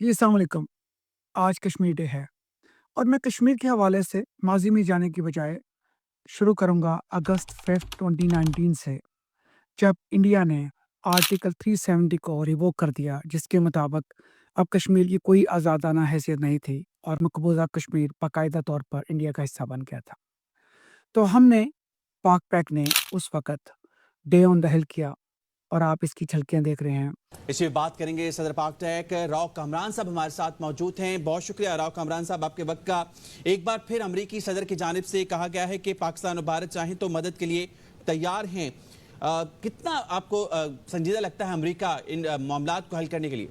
جی, السلام علیکم. آج کشمیر ڈے ہے اور میں کشمیر کے حوالے سے ماضی میں جانے کی بجائے شروع کروں گا اگست 5 2019 سے, جب انڈیا نے آرٹیکل 370 کو ریووک کر دیا, جس کے مطابق اب کشمیر کی کوئی آزادانہ حیثیت نہیں تھی اور مقبوضہ کشمیر باقاعدہ طور پر انڈیا کا حصہ بن گیا تھا. تو ہم نے پاک پیک نے اس وقت ڈے آن دا ہل کیا اور آپ اس کی جھلکیاں دیکھ رہے ہیں. اس پہ بات کریں گے صدر پاک ٹیک راؤ کامران صاحب ہمارے ساتھ موجود ہیں. بہت شکریہ راؤ کامران صاحب آپ کے وقت کا. ایک بار پھر امریکی صدر کی جانب سے کہا گیا ہے کہ پاکستان اور بھارت چاہیں تو مدد کے لیے تیار ہیں. کتنا آپ کو سنجیدہ لگتا ہے امریکہ ان معاملات کو حل کرنے کے لیے؟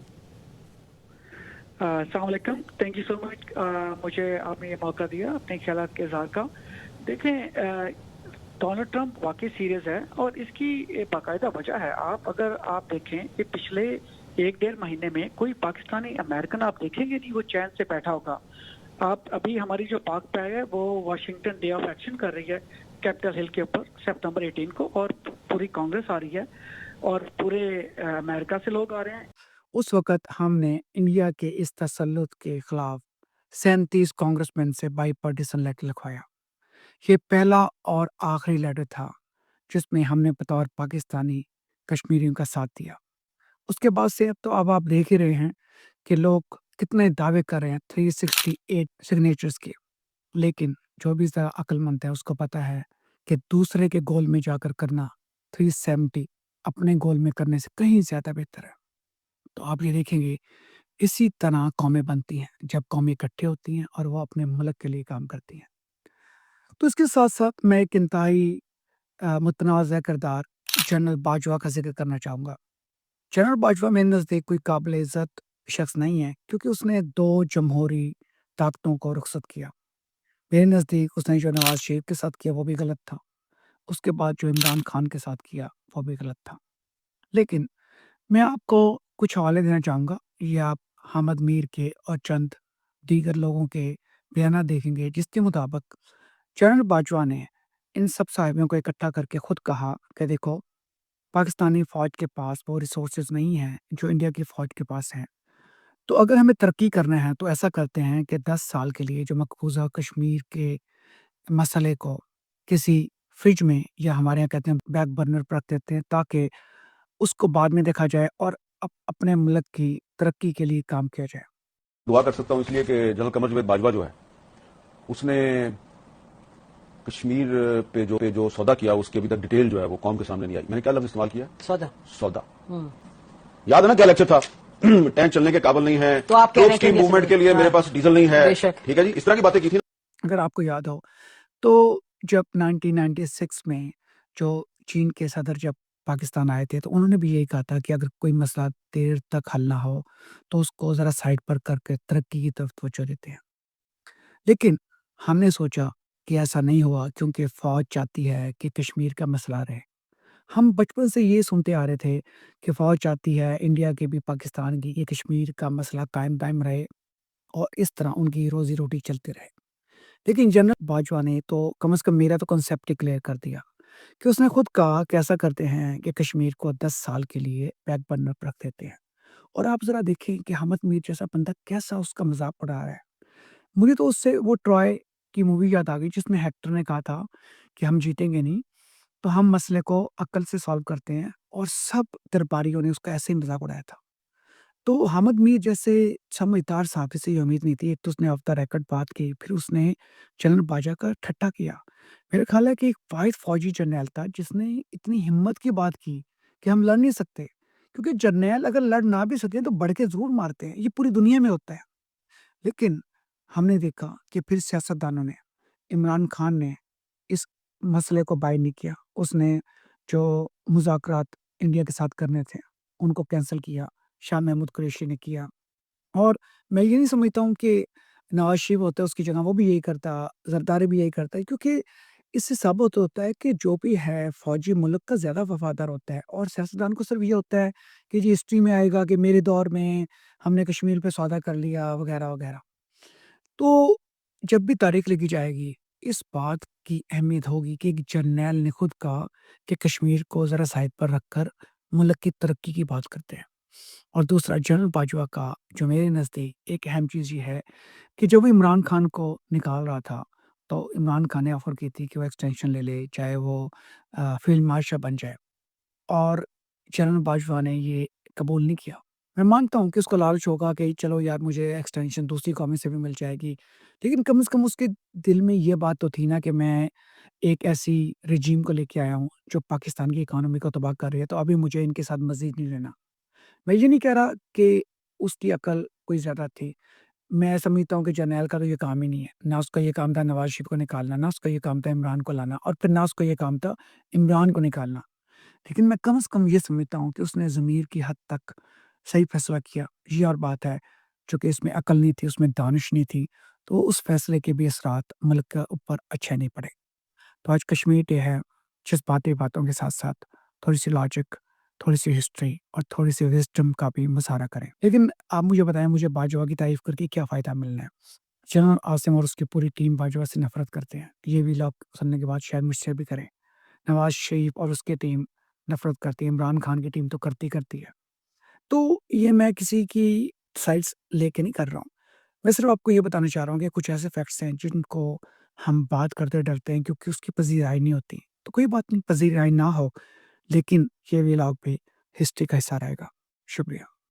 السلام علیکم. تھینک یو سو مچ. مجھے آپ نے یہ موقع دیا اپنے خیالات کے اظہار کا. دیکھیں, ڈونلڈ ٹرمپ واقعی سیریس ہے اور اس کی باقاعدہ وجہ ہے. اگر آپ دیکھیں کہ پچھلے 1-1.5 مہینے میں کوئی پاکستانی امریکن آپ دیکھیں گے نہیں وہ چین سے بیٹھا ہوگا. آپ ابھی ہماری جو پاک پیک ہے وہ واشنگٹن ڈے آف ایکشن کر رہی ہے کیپٹل ہل کے اوپر سپتمبر 18 کو, اور پوری کانگریس آ رہی ہے اور پورے امریکہ سے لوگ آ رہے ہیں. اس وقت ہم نے انڈیا کے اس تسلط کے خلاف 37 کانگریس مین سے بائی پارٹیشن لیٹر لکھوایا. یہ پہلا اور آخری لیٹر تھا جس میں ہم نے بطور پاکستانی کشمیریوں کا ساتھ دیا. اس کے بعد سے اب آپ دیکھ ہی رہے ہیں کہ لوگ کتنے دعوے کر رہے ہیں 368 سگنیچرز کے, لیکن جو بھی ذرا عقل مند ہے اس کو پتا ہے کہ دوسرے کے گول میں جا کر کرنا 370 اپنے گول میں کرنے سے کہیں زیادہ بہتر ہے. تو آپ یہ دیکھیں گے اسی طرح قومیں بنتی ہیں جب قومیں اکٹھے ہوتی ہیں اور وہ اپنے ملک کے لیے کام کرتی ہیں. تو اس کے ساتھ ساتھ میں ایک انتہائی متنازع کردار جنرل باجوہ کا ذکر کرنا چاہوں گا. جنرل باجوہ میرے نزدیک کوئی قابل عزت شخص نہیں ہے, کیونکہ اس نے 2 جمہوری طاقتوں کو رخصت کیا. میرے نزدیک اس نے جو نواز شریف کے ساتھ کیا وہ بھی غلط تھا, اس کے بعد جو عمران خان کے ساتھ کیا وہ بھی غلط تھا. لیکن میں آپ کو کچھ حوالے دینا چاہوں گا. یہ آپ حامد میر کے اور چند دیگر لوگوں کے بیانات دیکھیں گے, جس کے مطابق جنرل باجوہ نے ان سب صاحبوں کو اکٹھا کر کے خود کہا کہ دیکھو, پاکستانی فوج کے پاس وہ ریسورسز نہیں ہیں جو انڈیا کی فوج کے پاس ہیں. تو اگر ہمیں ترقی کرنا ہے تو ایسا کرتے ہیں کہ 10 سال کے لیے جو مقبوضہ کشمیر کے مسئلے کو کسی فریج میں یا ہمارے یہاں کہتے ہیں بیک برنر پر رکھ دیتے ہیں, تاکہ اس کو بعد میں دیکھا جائے اور اپنے ملک کی ترقی کے لیے کام کیا جائے. دعا کر سکتا ہوں اس لیے کہ جنرل قمر جاوید باجوہ جو ہے اس نے کشمیر پہ جو سودا کیا اس کی ابھی تک ڈیٹیل جو ہے وہ قوم کے سامنے نہیں آئی. میں نے کیا لفظ استعمال کیا؟ سودا. یاد ہے نا کیا لیکچر تھا؟ ٹینک چلنے کے قابل نہیں ہے, تو آپ اس کی موومنٹ کے لیے میرے پاس ڈیزل نہیں ہے. ٹھیک ہے جی, اس طرح کی باتیں کی تھی. اگر آپ کو یاد ہو تو جب 1996 میں جو چین کے صدر جب پاکستان آئے تھے تو انہوں نے بھی یہی کہا تھا کہ اگر کوئی مسئلہ دیر تک حل نہ ہو تو اس کو ذرا سائڈ پر کر کے ترقی کی طرف توجہ دیتے ہیں. لیکن ہم نے سوچا کہ ایسا نہیں ہوا, کیونکہ فوج چاہتی ہے کہ کشمیر کا مسئلہ رہے. ہم بچپن سے یہ سنتے آ رہے تھے کہ فوج چاہتی ہے انڈیا کی بھی پاکستان کی کہ کشمیر کا مسئلہ قائم دائم رہے اور اس طرح ان کی روزی روٹی چلتی رہے. لیکن جنرل باجوہ نے تو کم از کم میرا تو کنسیپٹ کلیئر کر دیا کہ اس نے خود کہا کہ ایسا کرتے ہیں کہ کشمیر کو 10 سال کے لیے بیک برنر پر رکھ دیتے ہیں. اور آپ ذرا دیکھیں کہ حامد میر جیسا بندہ کیسا اس کا مذاق اڑا رہا ہے. مجھے تو اس سے وہ ٹرائے کی مووی یاد آ گئی جس میں ہیکٹر نے کہا تھا کہ ہم جیتیں گے نہیں تو ہم مسئلے کو عقل سے سالو کرتے ہیں, اور سب درباریوں نے اس کا ایسے ہی مذاق اڑایا تھا. تو حامد میر جیسے سمجھدار صحافی سے یہ امید نہیں تھی. ایک تو اس نے آف دا ریکارڈ بات کی, پھر اس نے جنرل باجوہ کا ٹھٹا کیا. میرا خیال ہے کہ ایک واحد فوجی جرنیل تھا جس نے اتنی ہمت کی بات کی کہ ہم لڑ نہیں سکتے, کیونکہ جرنیل اگر لڑ نہ بھی سکتے ہیں تو بڑھ کے ضرور مارتے ہیں, یہ پوری دنیا میں ہوتا ہے. لیکن ہم نے دیکھا کہ پھر سیاستدانوں نے, عمران خان نے اس مسئلے کو بائی نہیں کیا. اس نے جو مذاکرات انڈیا کے ساتھ کرنے تھے ان کو کینسل کیا. شاہ محمود قریشی نے کیا, اور میں یہ نہیں سمجھتا ہوں کہ نواز شریف ہوتا ہے اس کی جگہ وہ بھی یہی کرتا, زرداری بھی یہی کرتا ہے, کیونکہ اس سے ثابت ہوتا ہے کہ جو بھی ہے فوجی ملک کا زیادہ وفادار ہوتا ہے, اور سیاستدان کو صرف یہ ہوتا ہے کہ جی ہسٹری میں آئے گا کہ میرے دور میں ہم نے کشمیر پہ سودا کر لیا وغیرہ وغیرہ. تو جب بھی تاریخ لکھی جائے گی اس بات کی اہمیت ہوگی کہ ایک جرنیل نے خود کہا کہ کشمیر کو ذرا سائڈ پر رکھ کر ملک کی ترقی کی بات کرتے ہیں. اور دوسرا جنرل باجوہ کا جو میرے نزدیک ایک اہم چیز یہ ہے کہ جب وہ عمران خان کو نکال رہا تھا تو عمران خان نے آفر کی تھی کہ وہ ایکسٹینشن لے لے، چاہے وہ فیلڈ مارشل بن جائے، اور جنرل باجوہ نے یہ قبول نہیں کیا۔ میں مانتا ہوں کہ اس کو لالچ ہوگا کہ چلو یار مجھے ایکسٹینشن دوسری قوموں سے بھی مل جائے گی، لیکن کم از کم اس کے دل میں یہ بات تو تھی نا کہ میں ایک ایسی رجیم کو لے کے آیا ہوں جو پاکستان کی اکانومی کو تباہ کر رہی ہے، تو ابھی مجھے ان کے ساتھ مزید نہیں رہنا۔ میں یہ نہیں کہہ رہا کہ اس کی عقل کوئی زیادہ تھی، میں سمجھتا ہوں کہ جرنیل کا تو یہ کام ہی نہیں ہے، نہ اس کا یہ کام تھا نواز شریف کو نکالنا، نہ اس کا یہ کام تھا عمران کو لانا، اور پھر نہ اس کا یہ کام تھا عمران کو نکالنا، لیکن میں کم از کم یہ سمجھتا ہوں کہ اس نے ضمیر کی حد تک صحیح فیصلہ کیا۔ یہ اور بات ہے چونکہ اس میں عقل نہیں تھی، اس میں دانش نہیں تھی، تو اس فیصلے کے بھی اثرات ملک کے اوپر اچھے نہیں پڑے۔ تو آج کشمیر ڈے ہے، باتوں کے ساتھ ساتھ تھوڑی سی لاجک، تھوڑی سی ہسٹری اور تھوڑی سی وزڈم کا بھی مظاہرہ کریں۔ لیکن آپ مجھے بتائیں، مجھے باجوہ کی تعریف کر کے کیا فائدہ ملنا ہے؟ جنرل عاصم اور اس کی پوری ٹیم باجوہ سے نفرت کرتے ہیں، یہ بھی لوگ سننے کے بعد شاید مجھ سے بھی کریں۔ نواز شریف اور اس کی ٹیم نفرت کرتی ہے، عمران خان کی ٹیم تو کرتی ہے۔ تو یہ میں کسی کی سائڈس لے کے نہیں کر رہا ہوں، میں صرف آپ کو یہ بتانا چاہ رہا ہوں کہ کچھ ایسے فیکٹس ہیں جن کو ہم بات کرتے ڈرتے ہیں کیونکہ اس کی پذیرائی نہیں ہوتی، تو کوئی بات نہیں، پذیرائی نہ ہو، لیکن یہ ولاگ بھی ہسٹری کا حصہ رہے گا۔ شکریہ۔